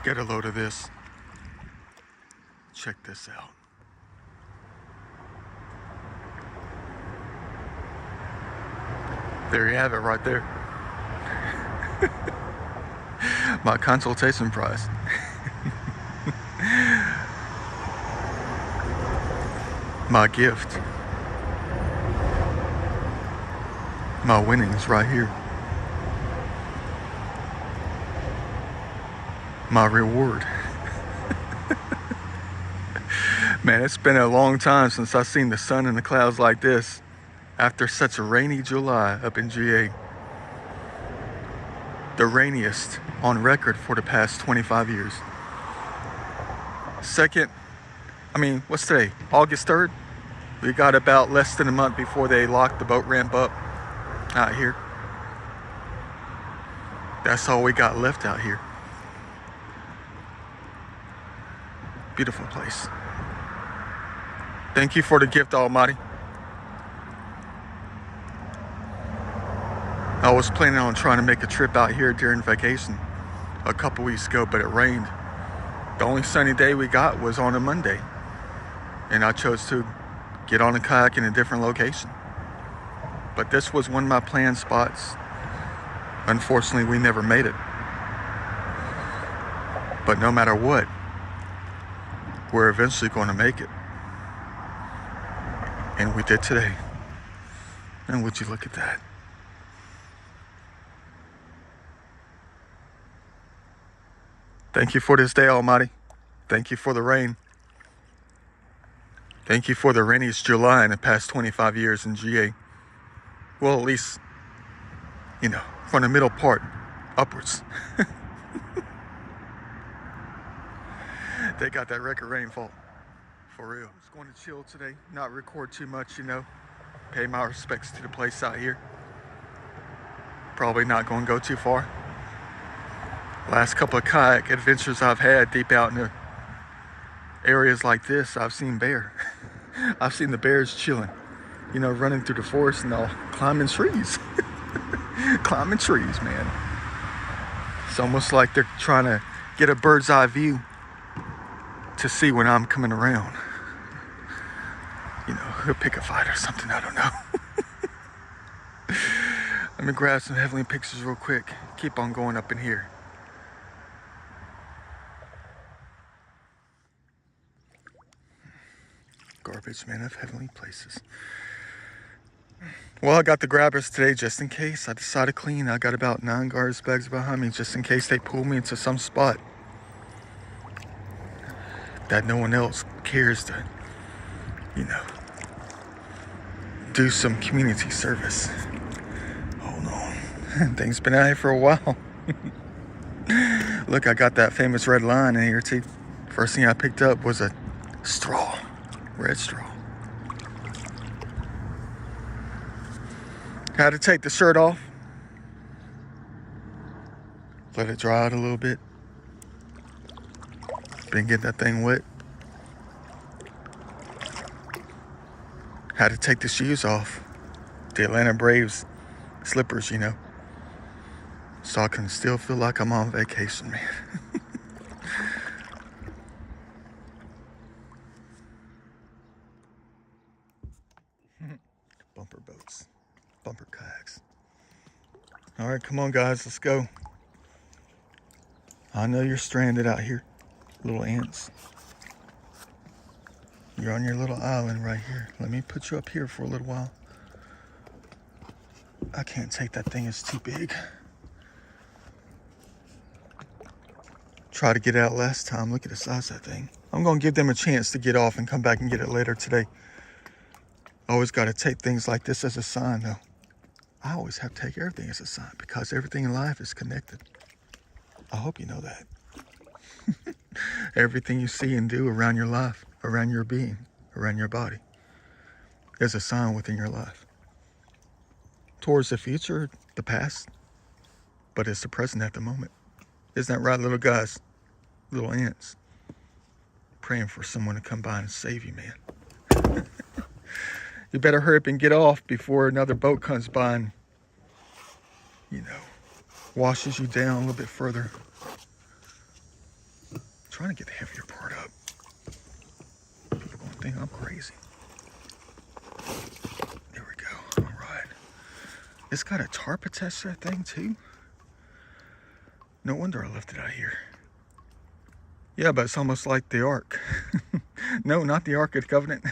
Get a load of this. Check this out. There you have it right there. My consultation price. My gift. My winnings right here. My reward. Man, it's been a long time since I've seen the sun in the clouds like this after such a rainy July up in GA. The rainiest on record for the past 25 years. What's today? August 3rd? We got about less than a month before they locked the boat ramp up out here. That's all we got left out here. Beautiful place. Thank you for the gift, Almighty. I was planning on trying to make a trip out here during vacation a couple weeks ago, but it rained. The only sunny day we got was on a Monday, and I chose to get on a kayak in a different location. But this was one of my planned spots. Unfortunately, we never made it. But no matter what, we're eventually going to make it. And we did today. And would you look at that? Thank you for this day, Almighty. Thank you for the rain. Thank you for the rainiest July in the past 25 years in GA. Well, at least, from the middle part upwards. They got that record rainfall. For real. Just going to chill today, not record too much, Pay my respects to the place out here. Probably not going to go too far. Last couple of kayak adventures I've had deep out in the areas like this, I've seen bear. I've seen the bears chilling, running through the forest and all climbing trees. Climbing trees, man. It's almost like they're trying to get a bird's eye view to see when I'm coming around. He'll pick a fight or something, I don't know. Let me grab some heavenly pictures real quick. Keep on going up in here. Garbage man of heavenly places. Well, I got the grabbers today just in case I decide to clean. I got about 9 garbage bags behind me just in case they pull me into some spot that no one else cares to, do some community service. Hold on. Things been out here for a while. Look, I got that famous red line in here too. First thing I picked up was a straw. Red straw. Had to take the shirt off. Let it dry out a little bit. Been getting that thing wet. Had to take the shoes off. The Atlanta Braves slippers, So I can still feel like I'm on vacation, man. Bumper boats. Bumper kayaks. All right, come on, guys. Let's go. I know you're stranded out here. Little ants. You're on your little island right here. Let me put you up here for a little while. I can't take that thing. It's too big. Tried to get out last time. Look at the size of that thing. I'm going to give them a chance to get off and come back and get it later today. Always got to take things like this as a sign, though. I always have to take everything as a sign because everything in life is connected. I hope you know that. Everything you see and do around your life, around your being, around your body, is a sign within your life. Towards the future, the past, but it's the present at the moment. Isn't that right, little guys? Little ants. Praying for someone to come by and save you, man. You better hurry up and get off before another boat comes by and, washes you down a little bit further. trying to get the heavier part up. People gonna think I'm crazy. There we go. All right. It's got a tarp attached to that thing too. No wonder I left it out here. Yeah, but it's almost like the Ark. No, not the Ark of the Covenant.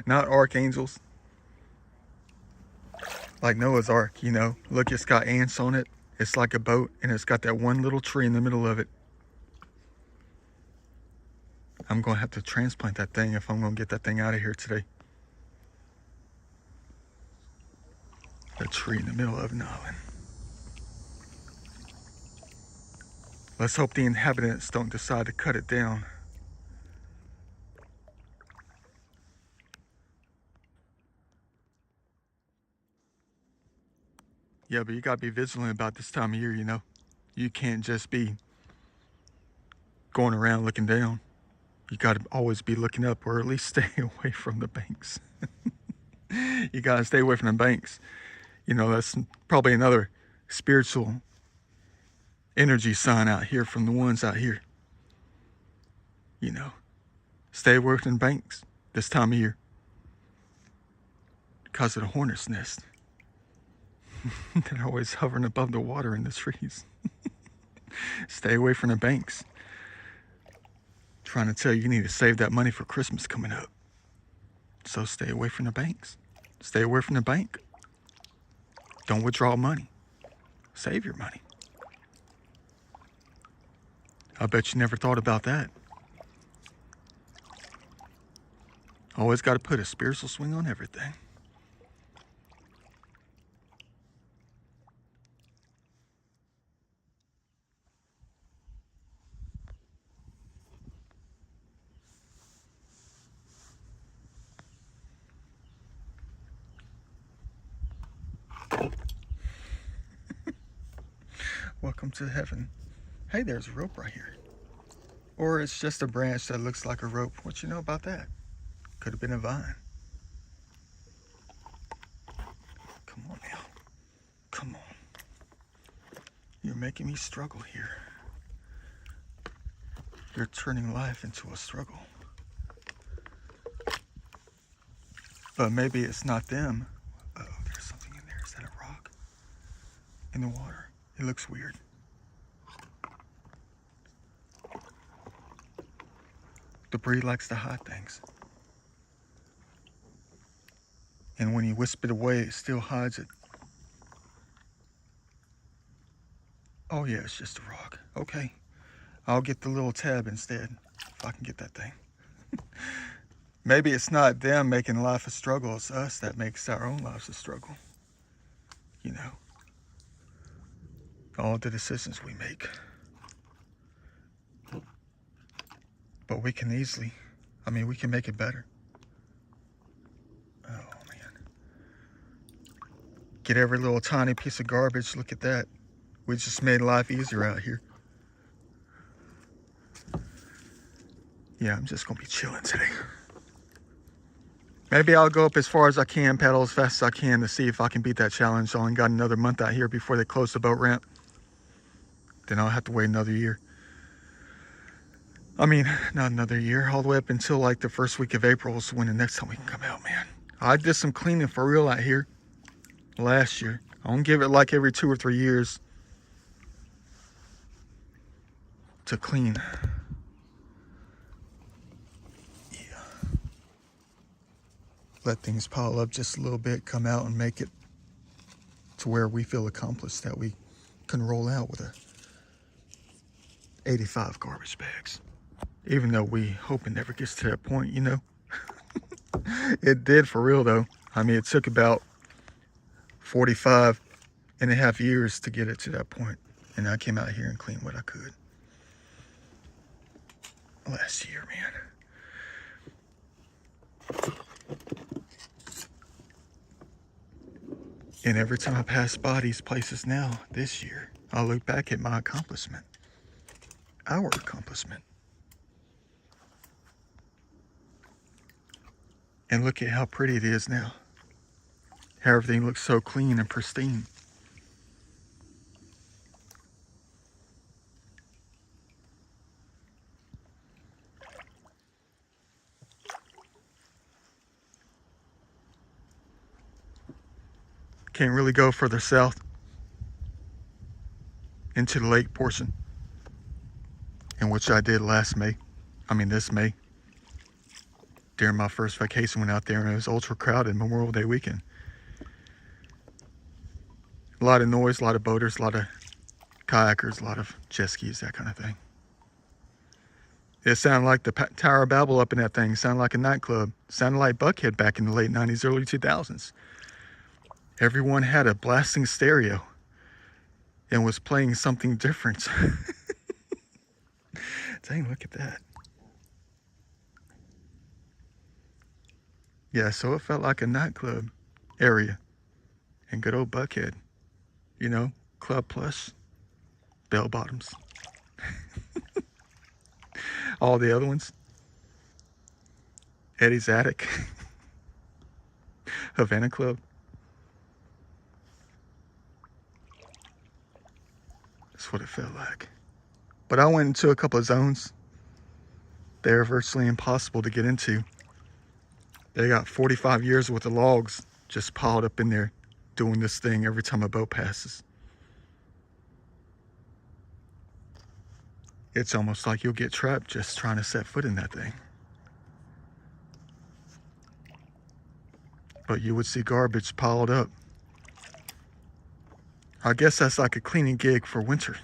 Not archangels. Like Noah's Ark, you know. Look, it's got ants on it. It's like a boat, and it's got that one little tree in the middle of it. I'm going to have to transplant that thing if I'm going to get that thing out of here today. A tree in the middle of an island. Let's hope the inhabitants don't decide to cut it down. Yeah, but you gotta be vigilant about this time of year, you know. You can't just be going around looking down. You gotta always be looking up, or at least stay away from the banks. You gotta stay away from the banks. You know, that's probably another spiritual energy sign out here from the ones out here. You know, stay away from the banks this time of year because of the hornet's nest. They're always hovering above the water in the trees. Stay away from the banks. Trying to tell you, you need to save that money for Christmas coming up. So stay away from the banks. Stay away from the bank. Don't withdraw money. Save your money. I bet you never thought about that. Always got to put a spiritual swing on everything. Welcome to heaven. Hey, there's a rope right here. Or it's just a branch that looks like a rope. What you know about that? Could have been a vine. Come on now. Come on. You're making me struggle here. You're turning life into a struggle. But maybe it's not them. Oh, there's something in there. Is that a rock? In the water. It looks weird. Debris likes to hide things. And when you wisp it away, it still hides it. Oh yeah, it's just a rock. Okay. I'll get the little tab instead, if I can get that thing. Maybe it's not them making life a struggle, it's us that makes our own lives a struggle. You know. All the decisions we make. But we can easily, we can make it better. Oh man. Get every little tiny piece of garbage, look at that. We just made life easier out here. Yeah, I'm just gonna be chilling today. Maybe I'll go up as far as I can, paddle as fast as I can to see if I can beat that challenge. I only got another month out here before they close the boat ramp. Then I'll have to wait another year. Not another year, all the way up until like the first week of April is when the next time we can come out, man. I did some cleaning for real out here last year. I don't give it like every 2 or 3 years to clean. Yeah. Let things pile up just a little bit, come out and make it to where we feel accomplished, that we can roll out with 85 garbage bags. Even though we hope it never gets to that point, you know. It did for real though. It took about 45 and a half years to get it to that point. And I came out here and cleaned what I could. Last year, man. And every time I pass by these places now, this year, I look back at my accomplishment. Our accomplishment. And look at how pretty it is now. How everything looks so clean and pristine. Can't really go further south into the lake portion, in which I did this May. During my first vacation, went out there and it was ultra crowded Memorial Day weekend. A lot of noise, a lot of boaters, a lot of kayakers, a lot of jet skis, that kind of thing. It sounded like the Tower of Babel up in that thing. It sounded like a nightclub. It sounded like Buckhead back in the late 90s, early 2000s. Everyone had a blasting stereo and was playing something different. Dang, look at that. Yeah, so it felt like a nightclub area in good old Buckhead. You know, Club Plus, Bell Bottoms. All the other ones. Eddie's Attic. Havana Club. That's what it felt like. But I went into a couple of zones. They're virtually impossible to get into. They got 45 years worth of logs just piled up in there doing this thing every time a boat passes. It's almost like you'll get trapped just trying to set foot in that thing. But you would see garbage piled up. I guess that's like a cleaning gig for winter.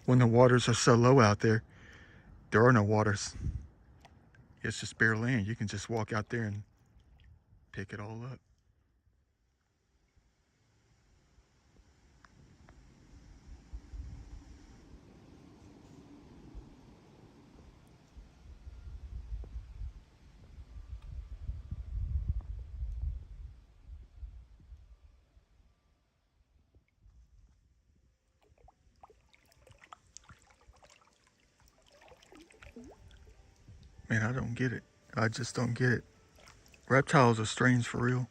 When the waters are so low out there, there are no waters. It's just bare land. You can just walk out there and pick it all up. Man, I don't get it. I just don't get it. Reptiles are strange for real.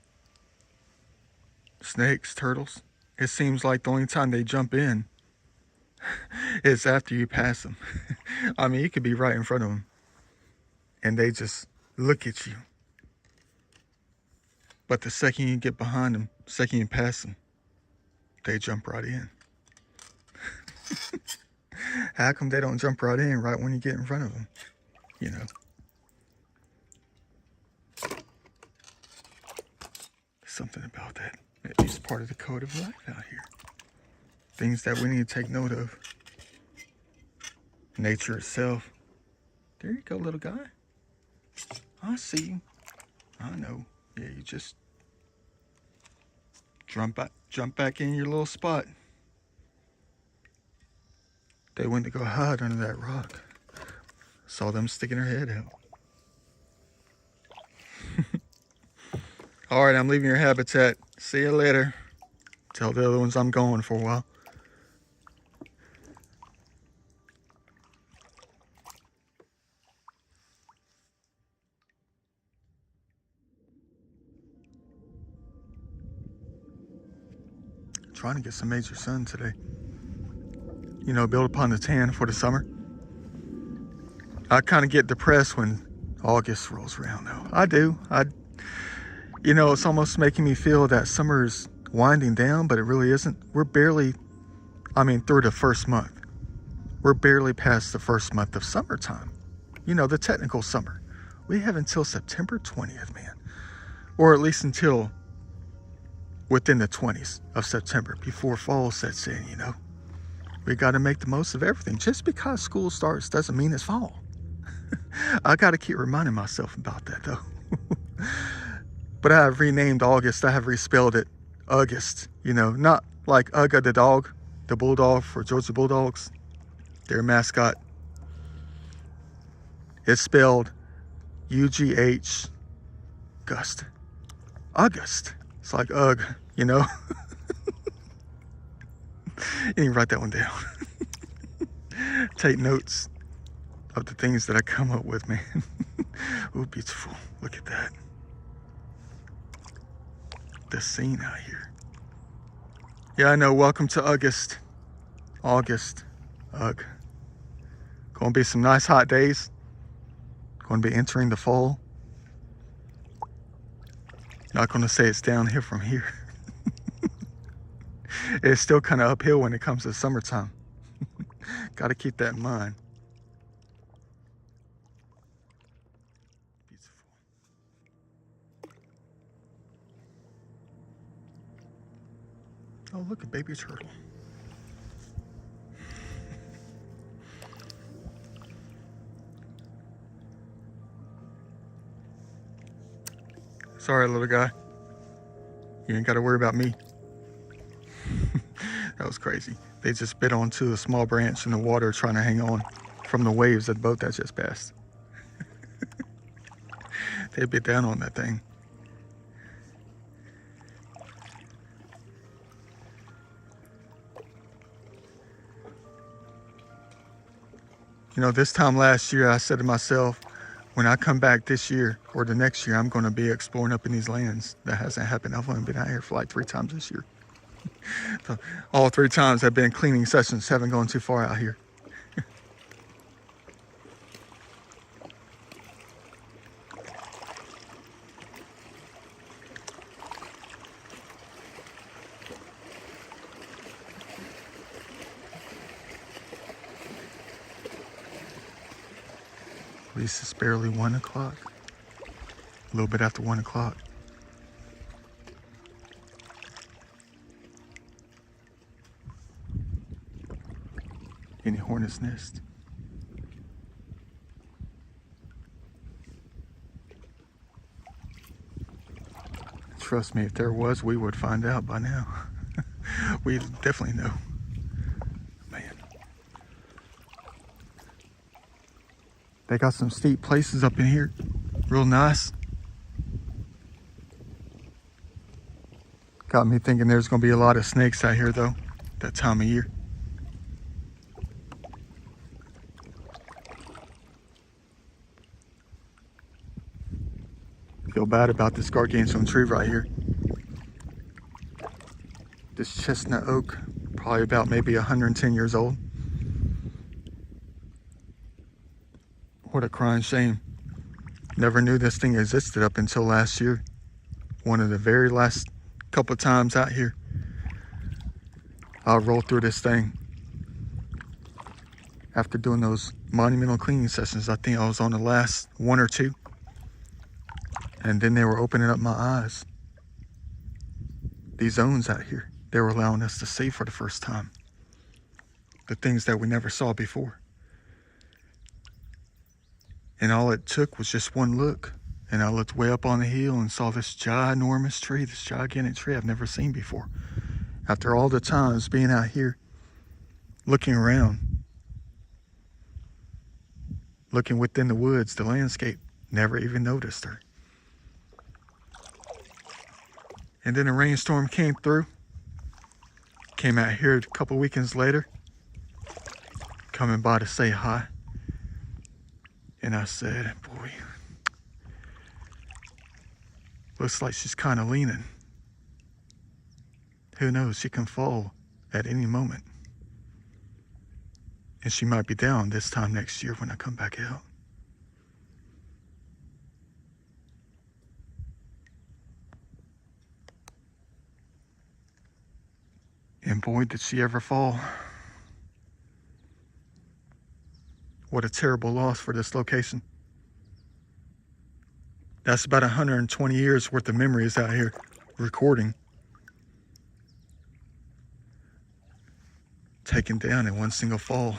Snakes, turtles. It seems like the only time they jump in is after you pass them. I mean, you could be right in front of them and they just look at you. But the second you get behind them, the second you pass them, they jump right in. How come they don't jump right in right when you get in front of them? You know. Something about that. It's part of the code of life out here. Things that we need to take note of. Nature itself. There you go, little guy. I see you. I know. Yeah, you just jump back in your little spot. They went to go hide under that rock. Saw them sticking their head out. All right, I'm leaving your habitat. See you later. Tell the other ones I'm going for a while. Trying to get some major sun today. You know, build upon the tan for the summer. I kind of get depressed when August rolls around, though. I do. You know, it's almost making me feel that summer's winding down, but it really isn't. We're barely, through the first month. We're barely past the first month of summertime. You know, the technical summer. We have until September 20th, man. Or at least until within the 20s of September, before fall sets in, you know. We got to make the most of everything. Just because school starts doesn't mean it's fall. I got to keep reminding myself about that, though. But I have renamed August. I have respelled it August. You know, not like Ugga the dog, the bulldog for Georgia Bulldogs, their mascot. It's spelled U-G-H, Gust. August. It's like Ugg, you know. You can write that one down. Take notes of the things that I come up with, man. Ooh, beautiful. Look at that. The scene out here. Yeah, I know. Welcome to August. August. Ugh. Gonna be some nice hot days. Gonna be entering the fall. Not gonna say it's down here from here. It's still kind of uphill when it comes to summertime. Got to keep that in mind. Beautiful. Oh, look, a baby turtle. Sorry, little guy. You ain't got to worry about me. That was crazy. They just bit onto a small branch in the water trying to hang on from the waves of the boat that just passed. They bit down on that thing. You know, this time last year, I said to myself, when I come back this year or the next year, I'm going to be exploring up in these lands. That hasn't happened. I've only been out here for like 3 times this year. So all 3 times have been cleaning sessions, haven't gone too far out here. At least it's barely 1 o'clock. A little bit after 1 o'clock. Any hornet's nest? Trust me, if there was, we would find out by now. We definitely know. Man. They got some steep places up in here. Real nice. Got me thinking there's going to be a lot of snakes out here, though, that time of year. Feel bad about this gargantuan tree right here. This chestnut oak, probably about maybe 110 years old. What a crying shame. Never knew this thing existed up until last year. One of the very last couple times out here, I'll roll through this thing. After doing those monumental cleaning sessions, I think I was on the last 1 or 2. And then they were opening up my eyes. These zones out here, they were allowing us to see for the first time. The things that we never saw before. And all it took was just one look. And I looked way up on the hill and saw this ginormous tree, this gigantic tree I've never seen before. After all the times being out here, looking around, looking within the woods, the landscape, never even noticed her. And then a rainstorm came through. Came out here a couple weekends later, coming by to say hi. And I said, boy, looks like she's kind of leaning. Who knows, she can fall at any moment. And she might be down this time next year when I come back out. And boy, did she ever fall. What a terrible loss for this location. That's about 120 years worth of memories out here recording. Taken down in one single fall.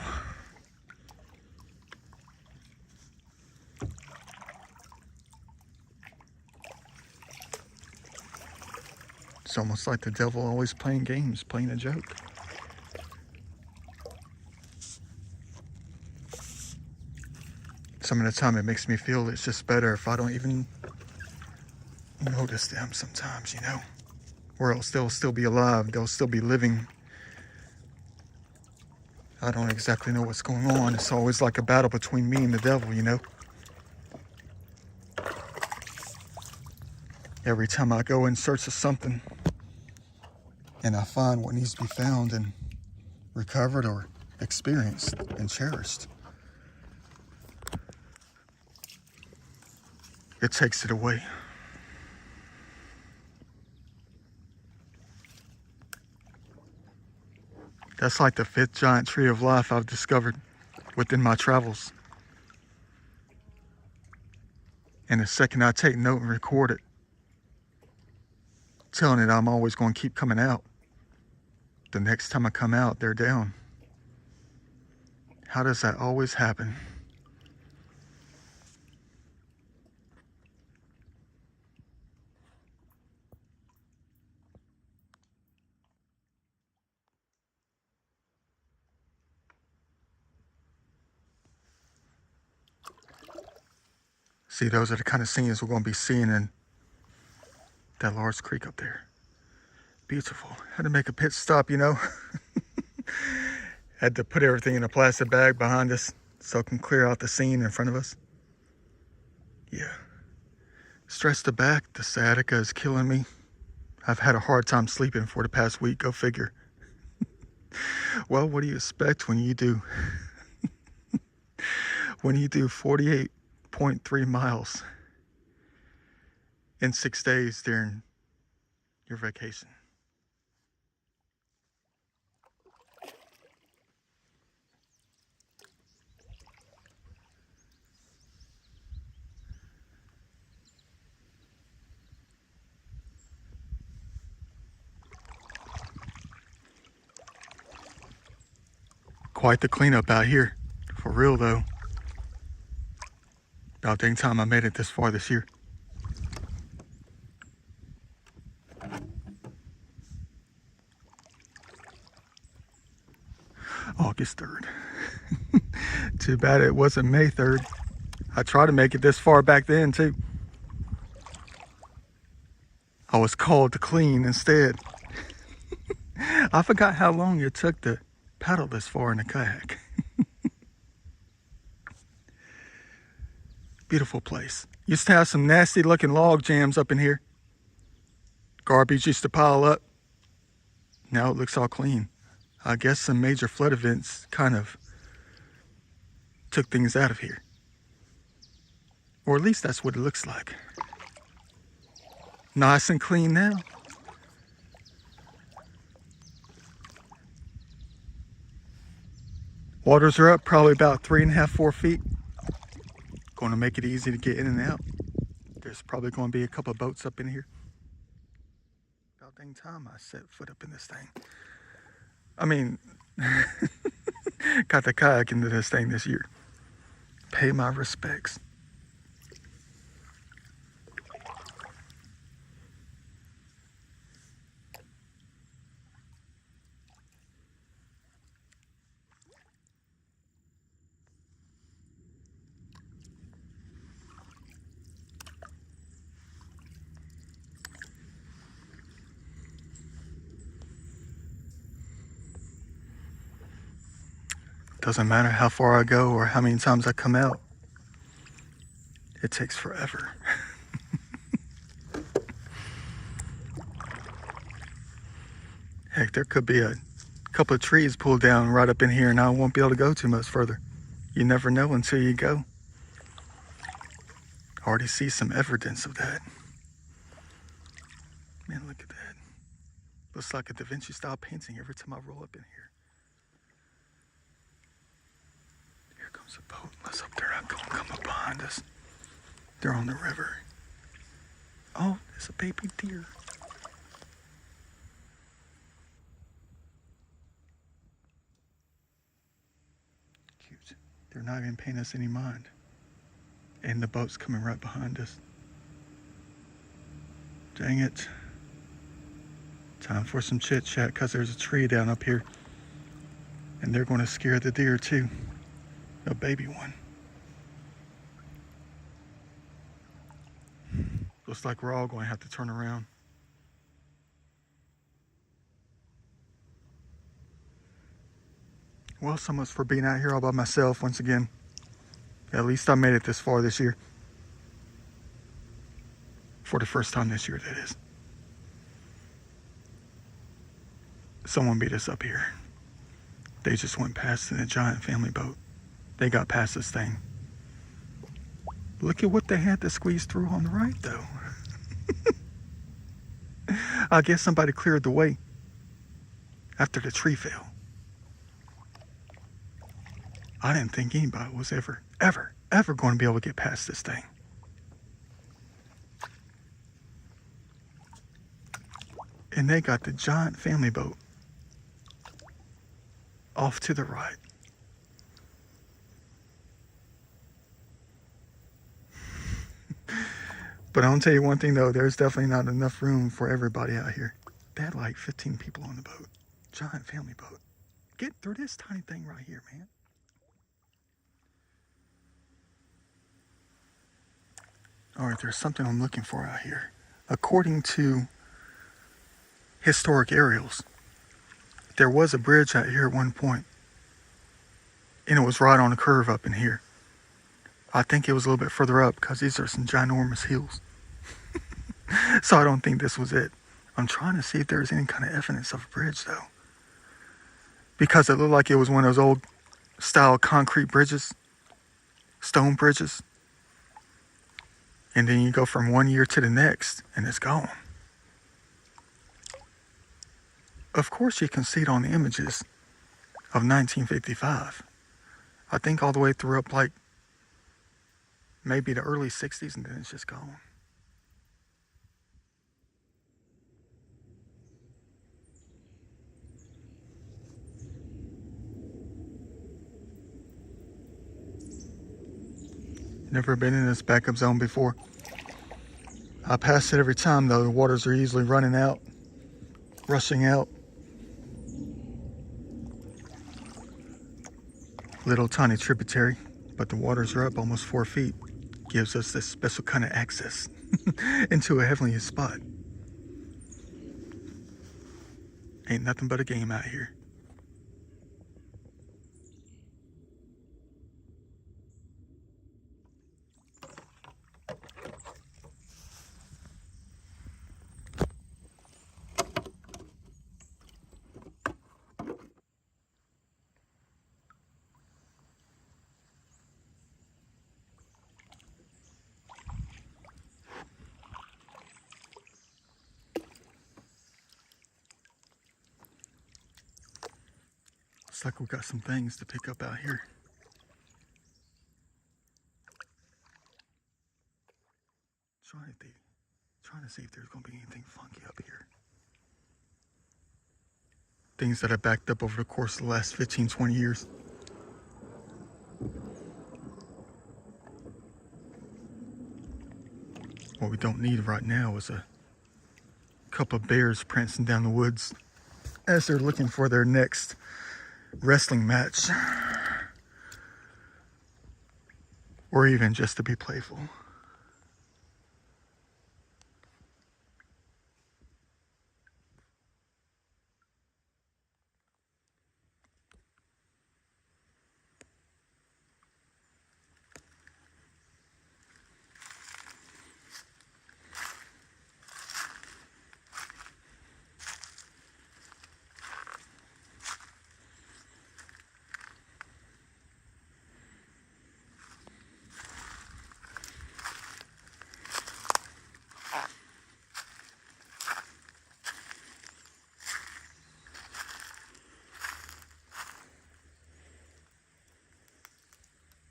It's almost like the devil always playing games, playing a joke. Some of the time it makes me feel it's just better if I don't even notice them sometimes, you know? Or else they'll still be alive, they'll still be living. I don't exactly know what's going on. It's always like a battle between me and the devil, you know? Every time I go in search of something and I find what needs to be found and recovered or experienced and cherished, it takes it away. That's like the 5th giant tree of life I've discovered within my travels. And the second I take note and record it, telling it I'm always going to keep coming out, the next time I come out, they're down. How does that always happen? See, those are the kind of scenes we're going to be seeing in that large creek up there. Beautiful. Had to make a pit stop, you know. Had to put everything in a plastic bag behind us so it can clear out the scene in front of us. Yeah. Stress the back, the sciatica is killing me. I've had a hard time sleeping for the past week, go figure. Well, what do you expect when you do 48.3 miles in 6 days during your vacation? Quite the cleanup out here, for real though. About dang time I made it this far this year. August 3rd. Too bad it wasn't May 3rd. I tried to make it this far back then too. I was called to clean instead. I forgot how long it took to paddle this far in a kayak. Beautiful place. Used to have some nasty looking log jams up in here. Garbage used to pile up. Now it looks all clean. I guess some major flood events kind of took things out of here. Or at least that's what it looks like. Nice and clean now. Waters are up probably about 3.5, 4 feet. Going to make it easy to get in and out. There's probably going to be a couple of boats up in here. About dang time I set foot up in this thing. I mean, got the kayak into this thing this year. Pay my respects. Doesn't matter how far I go or how many times I come out. It takes forever. Heck, there could be a couple of trees pulled down right up in here and I won't be able to go too much further. You never know until you go. Already see some evidence of that. Man, look at that. Looks like a Da Vinci style painting every time I roll up in here. Here comes a boat. Let's hope they're not going to come up behind us. They're on the river. Oh, there's a baby deer. Cute. They're not even paying us any mind. And the boat's coming right behind us. Dang it. Time for some chit chat because there's a tree down up here. And they're going to scare the deer too. A baby one. Looks like we're all going to have to turn around. Well, so much for being out here all by myself once again. At least I made it this far this year. For the first time this year, that is. Someone beat us up here. They just went past in a giant family boat. They got past this thing. Look at what they had to squeeze through on the right, though. I guess somebody cleared the way after the tree fell. I didn't think anybody was ever going to be able to get past this thing. And they got the giant family boat off to the right. But I'll tell you one thing though, there's definitely not enough room for everybody out here. They had like 15 people on the boat. Giant family boat. Get through this tiny thing right here, man. All right, there's something I'm looking for out here. According to historic aerials, there was a bridge out here at one point, and it was right on a curve up in here. I think it was a little bit further up because these are some ginormous hills. So I don't think this was it. I'm trying to see if there's any kind of evidence of a bridge though, because it looked like it was one of those old style concrete bridges, stone bridges. And then you go from one year to the next and it's gone. Of course you can see it on the images of 1955. I think all the way through up like maybe the early 60s, and then it's just gone. Never been in this backup zone before. I pass it every time though. The waters are easily running out, rushing out. Little tiny tributary, but the waters are up almost 4 feet. Gives us this special kind of access into a heavenly spot. Ain't nothing but a game out here. Looks like we got some things to pick up out here. Trying to see if there's gonna be anything funky up here. Things that I backed up over the course of the last 15, 20 years. What we don't need right now is a couple of bears prancing down the woods as they're looking for their next wrestling match. Or even just to be playful.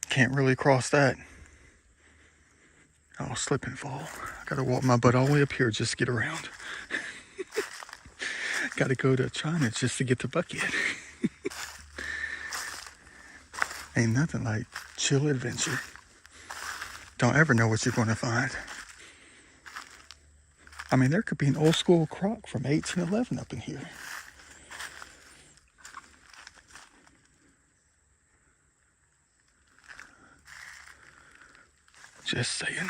Can't really cross that. I'll slip and fall. I gotta walk my butt all the way up here just to get around. Gotta go to China just to get the bucket. Ain't nothing like chill adventure. Don't ever know what you're gonna find. I mean, there could be an old school croc from 1811 up in here. Just saying.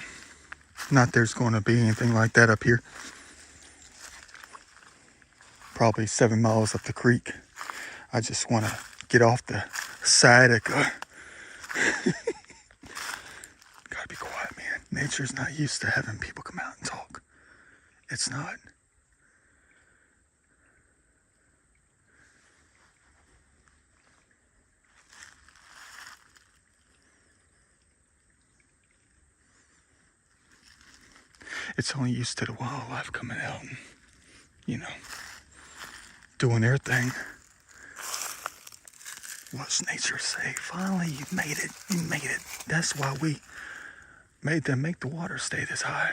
Not there's going to be anything like that up here. Probably 7 miles up the creek. I just want to get off the sciatica. Gotta be quiet, man. Nature's not used to having people come out and talk. It's not. It's only used to the wildlife coming out and, doing their thing. What's nature say? Finally, you made it. You made it. That's why we made them make the water stay this high.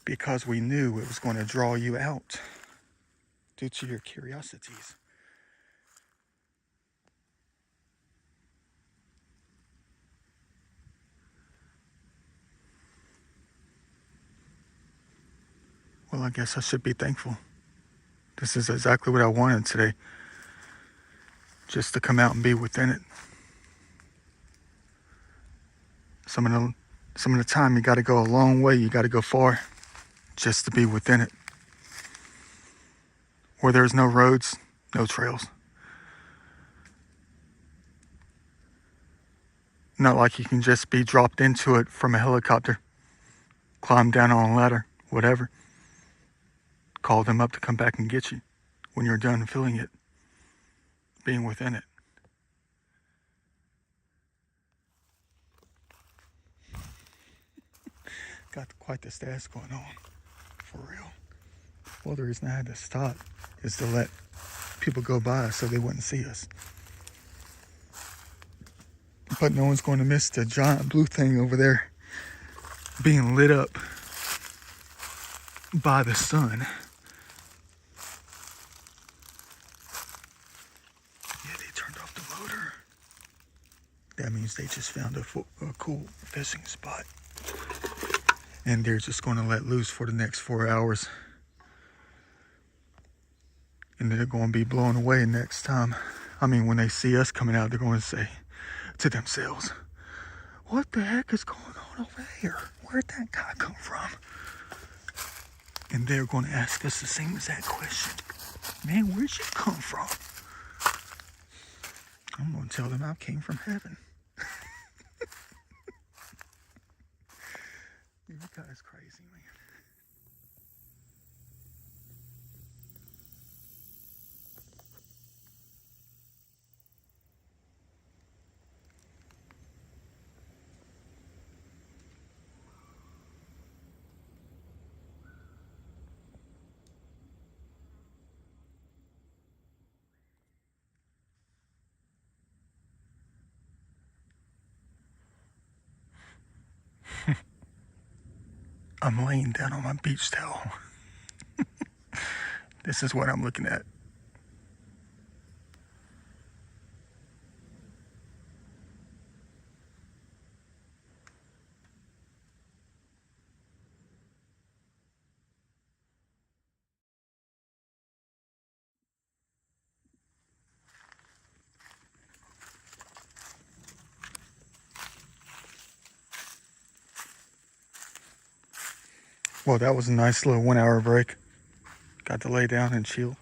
Because we knew it was going to draw you out due to your curiosities. Well, I guess I should be thankful. This is exactly what I wanted today. Just to come out and be within it. Some of the time you got to go a long way. You got to go far just to be within it. Where there's no roads, no trails. Not like you can just be dropped into it from a helicopter, climb down on a ladder, whatever. Call them up to come back and get you when you're done feeling it, being within it. Got quite the stats going on, for real. Well, the reason I had to stop is to let people go by so they wouldn't see us. But no one's going to miss the giant blue thing over there being lit up by the sun. Yeah, they turned off the motor. That means they just found a cool fishing spot. And they're just going to let loose for the next 4 hours. And they're going to be blown away next time. I mean, when they see us coming out, they're going to say to themselves, what the heck is going on over here? Where'd that guy come from? And they're going to ask us the same exact question. Man, where'd you come from? I'm going to tell them I came from heaven. You guys crazy, man. I'm laying down on my beach towel. This is what I'm looking at. Well, that was a nice little 1 hour break. Got to lay down and chill.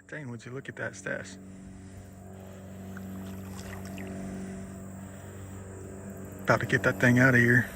Dang, would you look at that stash? About to get that thing out of here.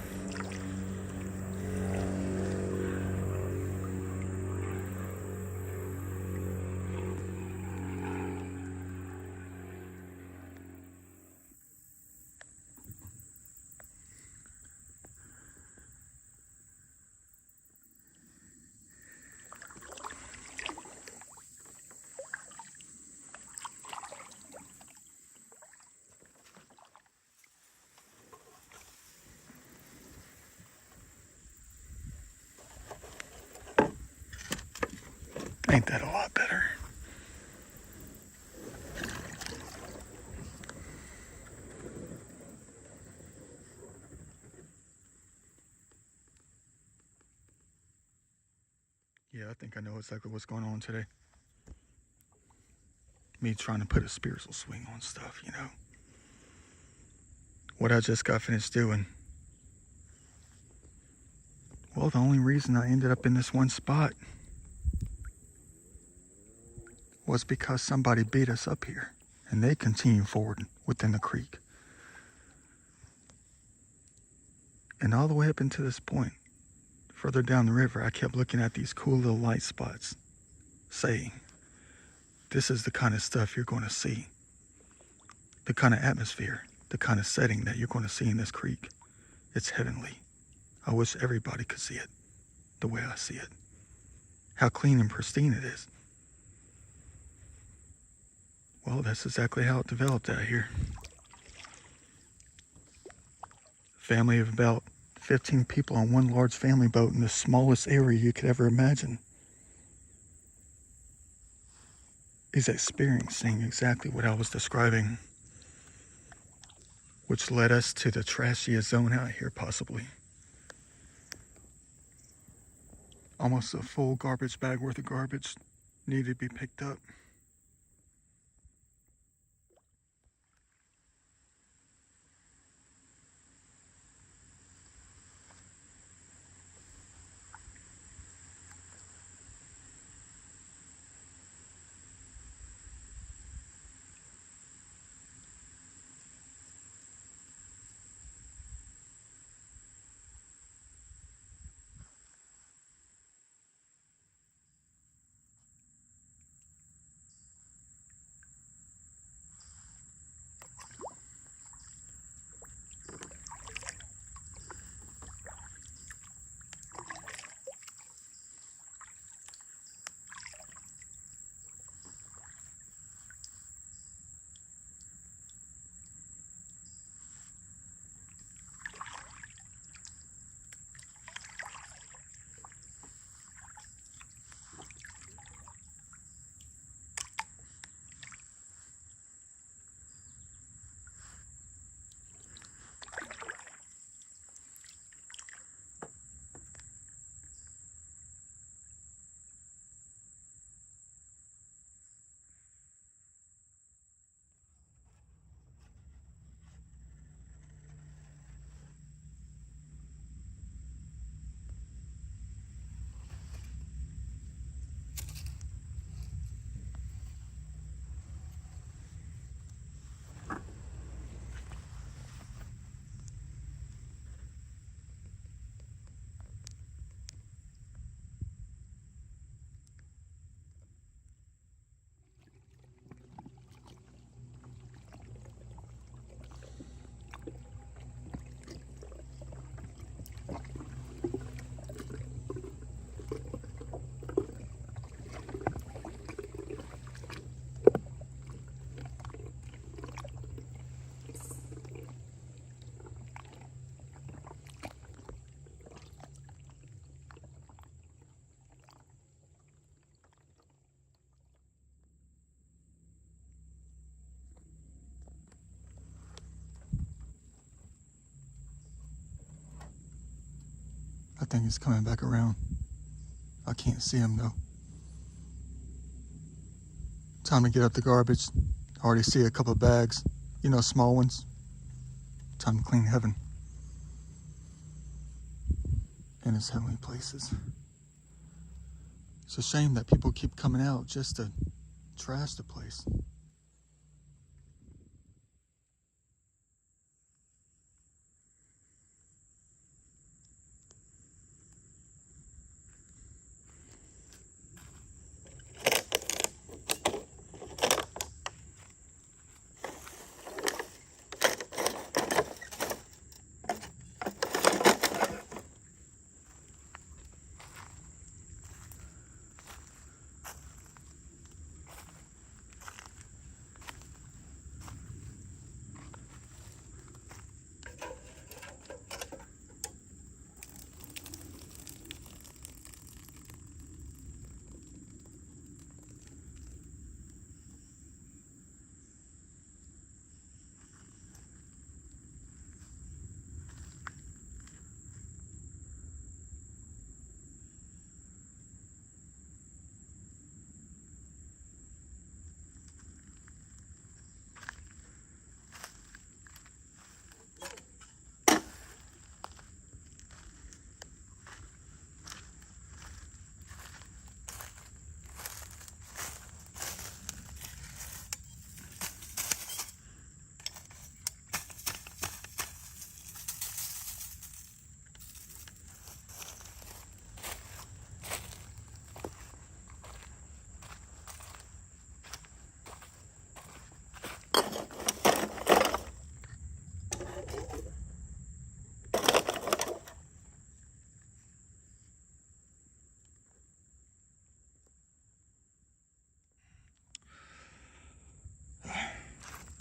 Ain't that a lot better? Yeah, I think I know exactly what's going on today. Me trying to put a spiritual swing on stuff, you know. What I just got finished doing. Well, the only reason I ended up in this one spot was because somebody beat us up here, and they continue forward within the creek. And all the way up until this point, Further down the river, I kept looking at these cool little light spots, saying, this is the kind of stuff you're going to see. The kind of atmosphere, the kind of setting that you're going to see in this creek. It's heavenly. I wish everybody could see it the way I see it. How clean and pristine it is. Well, that's exactly how it developed out here. Family of about 15 people on one large family boat in the smallest area you could ever imagine is experiencing exactly what I was describing, which led us to the trashiest zone out here, possibly. Almost a full garbage bag worth of garbage needed to be picked up. I think he's coming back around. I can't see him though. Time to get up the garbage. I already see a couple of bags, you know, small ones. Time to clean heaven and its heavenly places. It's a shame that people keep coming out just to trash the place.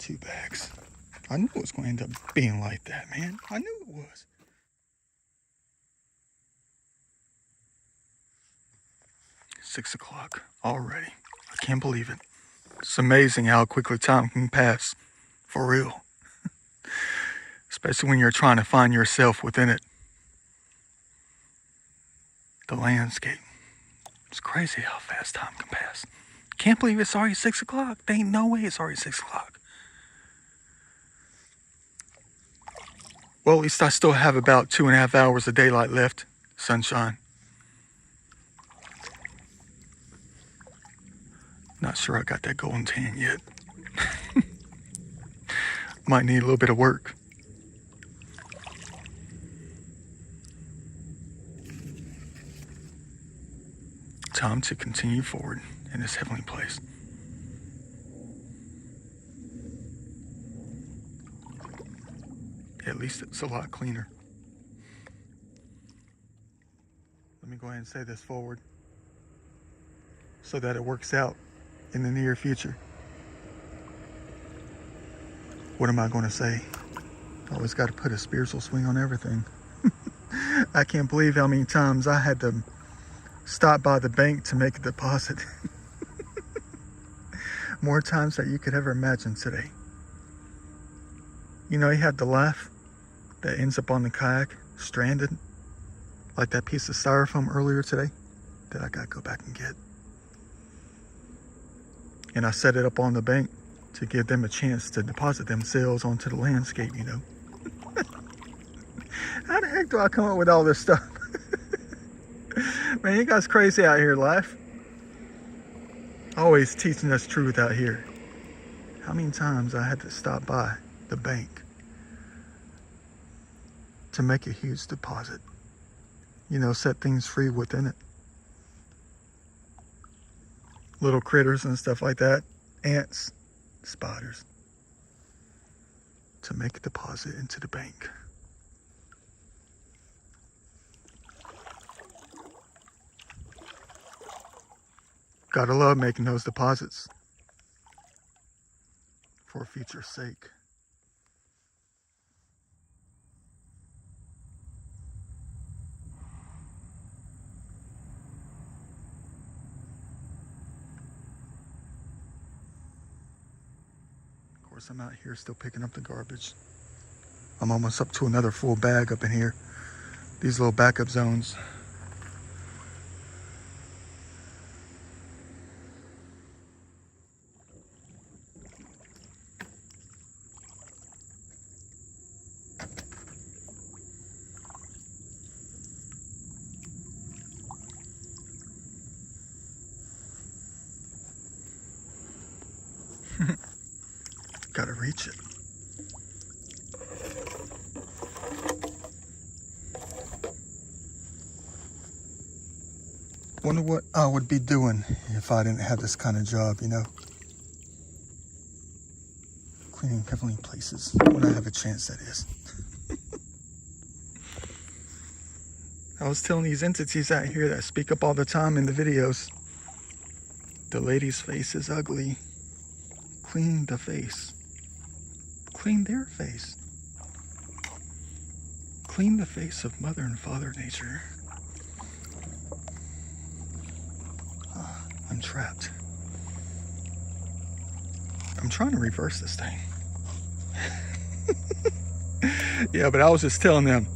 2 bags. I knew it was going to end up being like that, man. I knew it was. Six o'clock already. I can't believe it. It's amazing how quickly time can pass. For real. Especially when you're trying to find yourself within it. The landscape. It's crazy how fast time can pass. Can't believe it's already 6 o'clock. There ain't no way it's already 6 o'clock. Well, at least I still have about 2.5 hours of daylight left. Sunshine. Not sure I got that golden tan yet. Might need a little bit of work. Time to continue forward in this heavenly place. At least it's a lot cleaner. Let me go ahead and say this forward so that it works out in the near future. What am I going to say? Always got to put a spiritual swing on everything. I can't believe how many times I had to stop by the bank to make a deposit. More times than you could ever imagine today. You know, you have the laugh that ends up on the kayak, stranded, like that piece of styrofoam earlier today that I gotta go back and get. And I set it up on the bank to give them a chance to deposit themselves onto the landscape, you know. How the heck do I come up with all this stuff? Man, you guys crazy out here, life. Always teaching us truth out here. How many times I had to stop by the bank to make a huge deposit. You know, set things free within it. Little critters and stuff like that. Ants, spiders. To make a deposit into the bank. Gotta love making those deposits for future's sake. Of course, I'm out here still picking up the garbage. I'm almost up to another full bag up in here. These little backup zones. Gotta reach it. Wonder what I would be doing if I didn't have this kind of job, you know? Cleaning heavenly places when I have a chance, that is. I was telling these entities out here that speak up all the time in the videos, the lady's face is ugly. Clean the face. Clean their face. Clean the face of Mother and Father Nature. I'm trapped. I'm trying to reverse this thing. Yeah, but I was just telling them,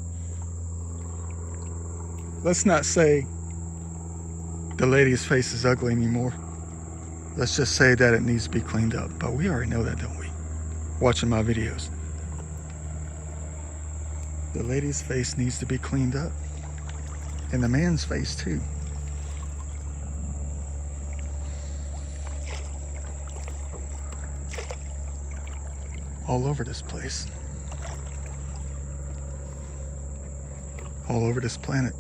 let's not say the lady's face is ugly anymore. Let's just say that it needs to be cleaned up. But we already know that, don't we? Watching my videos. The lady's face needs to be cleaned up. And the man's face too. All over this place. All over this planet.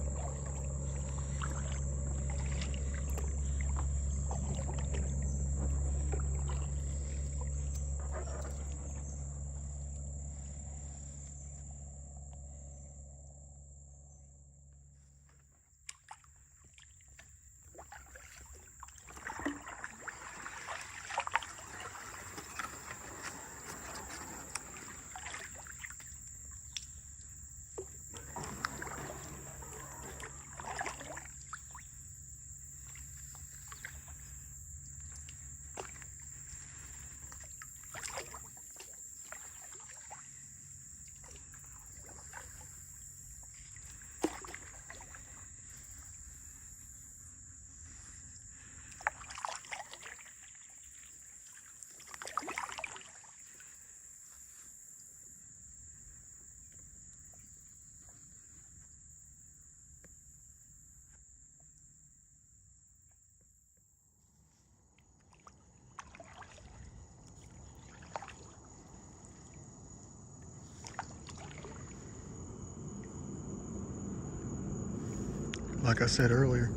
like I said earlier,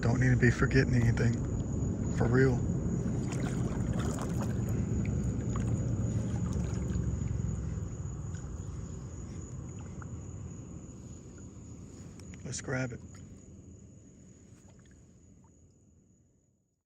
don't need to be forgetting anything. For real. Let's grab it.